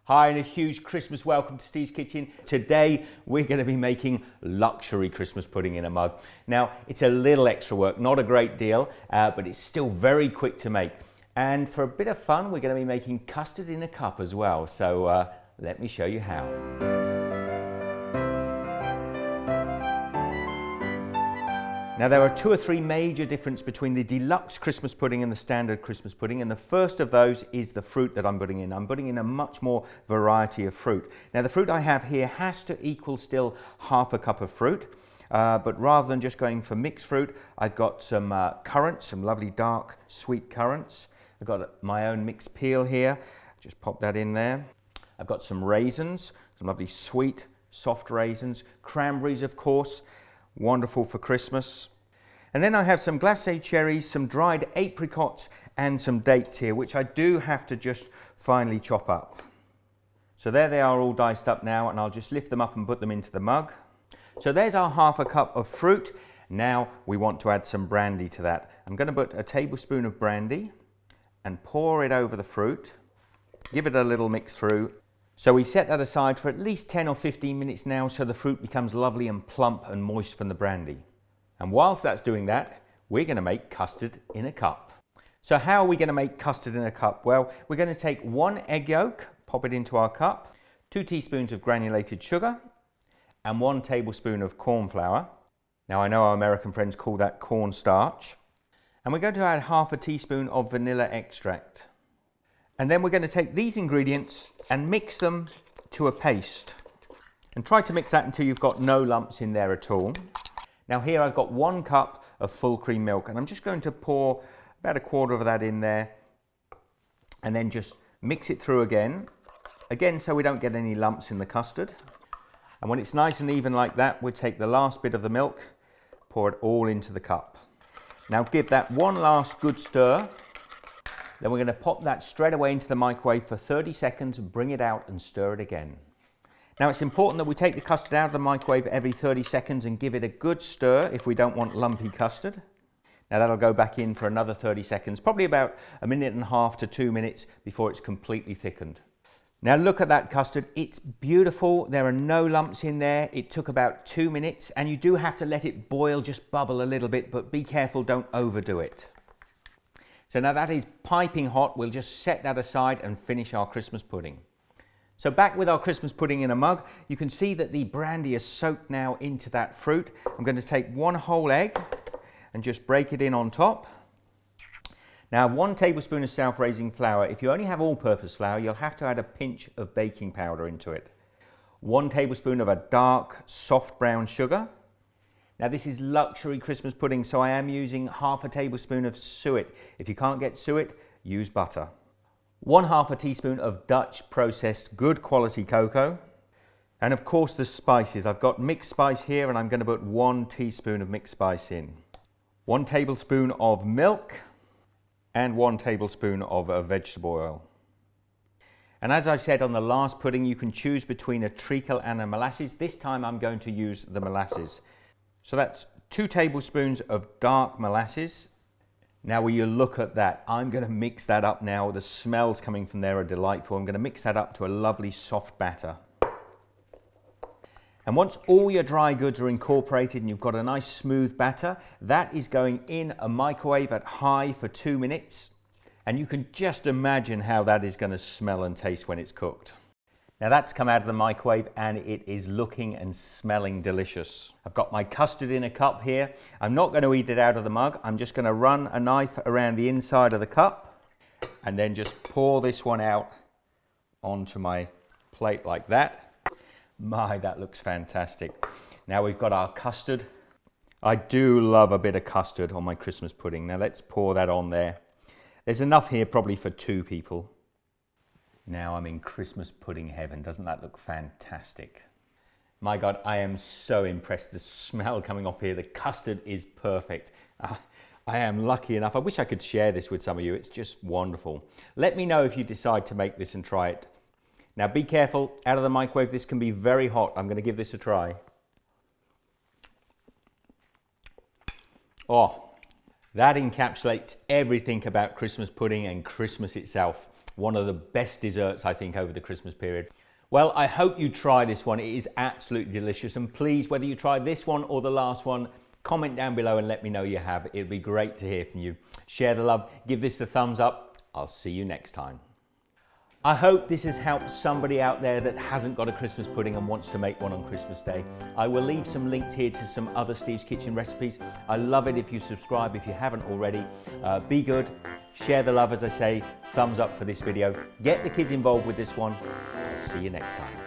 Hi and a huge Christmas welcome to Steve's Kitchen. Today we're going to be making luxury Christmas pudding in a mug. Now it's a little extra work, not a great deal, but it's still very quick to make. And for a bit of fun we're going to be making custard in a cup as well. So let me show you how. Now there are two or three major differences between the deluxe Christmas pudding and the standard Christmas pudding, and the first of those is the fruit that I'm putting in. I'm putting in a much more variety of fruit. Now the fruit I have here has to equal still half a cup of fruit, but rather than just going for mixed fruit, I've got some currants, some lovely dark sweet currants. I've got my own mixed peel here, just pop that in there. I've got some raisins, some lovely sweet soft raisins, cranberries of course, wonderful for Christmas. And then I have some glacé cherries, some dried apricots and some dates here, which I do have to just finely chop up. So there they are all diced up now, and I'll just lift them up and put them into the mug. So there's our half a cup of fruit. Now we want to add some brandy to that. I'm going to put a tablespoon of brandy and pour it over the fruit. Give it a little mix through. So we set that aside for at least 10 or 15 minutes now so the fruit becomes lovely and plump and moist from the brandy. And whilst that's doing that, we're going to make custard in a cup. So how are we going to make custard in a cup? Well, we're going to take 1 egg yolk, pop it into our cup, 2 teaspoons of granulated sugar, and 1 tablespoon of corn flour. Now I know our American friends call that cornstarch. And we're going to add half a teaspoon of vanilla extract. And then we're going to take these ingredients and mix them to a paste. And try to mix that until you've got no lumps in there at all. Now here I've got 1 cup of full cream milk, and I'm just going to pour about 1/4 of that in there and then just mix it through again so we don't get any lumps in the custard. And when it's nice and even like that, we'll take the last bit of the milk, pour it all into the cup. Now give that one last good stir. Then we're going to pop that straight away into the microwave for 30 seconds, bring it out and stir it again. Now it's important that we take the custard out of the microwave every 30 seconds and give it a good stir if we don't want lumpy custard. Now that'll go back in for another 30 seconds, probably about 1.5 to 2 minutes before it's completely thickened. Now look at that custard, it's beautiful, there are no lumps in there, it took about 2 minutes, and you do have to let it boil, just bubble a little bit, but be careful, don't overdo it. So now that is piping hot, we'll just set that aside and finish our Christmas pudding. So back with our Christmas pudding in a mug, you can see that the brandy is soaked now into that fruit. I'm going to take 1 whole egg and just break it in on top. Now 1 tablespoon of self-raising flour. If you only have all-purpose flour, you'll have to add a pinch of baking powder into it. 1 tablespoon of a dark, soft brown sugar. Now this is luxury Christmas pudding, so I am using half a tablespoon of suet. If you can't get suet, use butter. 1/2 teaspoon of Dutch processed good quality cocoa. And of course the spices. I've got mixed spice here and I'm going to put 1 teaspoon of mixed spice in. 1 tablespoon of milk and 1 tablespoon of vegetable oil. And as I said on the last pudding, you can choose between a treacle and a molasses. This time I'm going to use the molasses. So that's 2 tablespoons of dark molasses. Now will you look at that? I'm going to mix that up now. The smells coming from there are delightful. I'm going to mix that up to a lovely soft batter. And once all your dry goods are incorporated and you've got a nice smooth batter, that is going in a microwave at high for 2 minutes. And you can just imagine how that is going to smell and taste when it's cooked. Now that's come out of the microwave and it is looking and smelling delicious. I've got my custard in a cup here. I'm not going to eat it out of the mug. I'm just going to run a knife around the inside of the cup and then just pour this one out onto my plate like that. My, that looks fantastic. Now we've got our custard. I do love a bit of custard on my Christmas pudding. Now let's pour that on there. There's enough here probably for 2 people. Now I'm in Christmas pudding heaven. Doesn't that look fantastic? My God, I am so impressed. The smell coming off here, the custard is perfect. I am lucky enough. I wish I could share this with some of you. It's just wonderful. Let me know if you decide to make this and try it. Now be careful, out of the microwave, this can be very hot. I'm going to give this a try. Oh, that encapsulates everything about Christmas pudding and Christmas itself. One of the best desserts, I think, over the Christmas period. Well, I hope you try this one. It is absolutely delicious. And please, whether you try this one or the last one, comment down below and let me know you have. It'd be great to hear from you. Share the love, give this the thumbs up. I'll see you next time. I hope this has helped somebody out there that hasn't got a Christmas pudding and wants to make one on Christmas Day. I will leave some links here to some other Steve's Kitchen recipes. I love it if you subscribe if you haven't already. Be good, share the love as I say, thumbs up for this video. Get the kids involved with this one. I'll see you next time.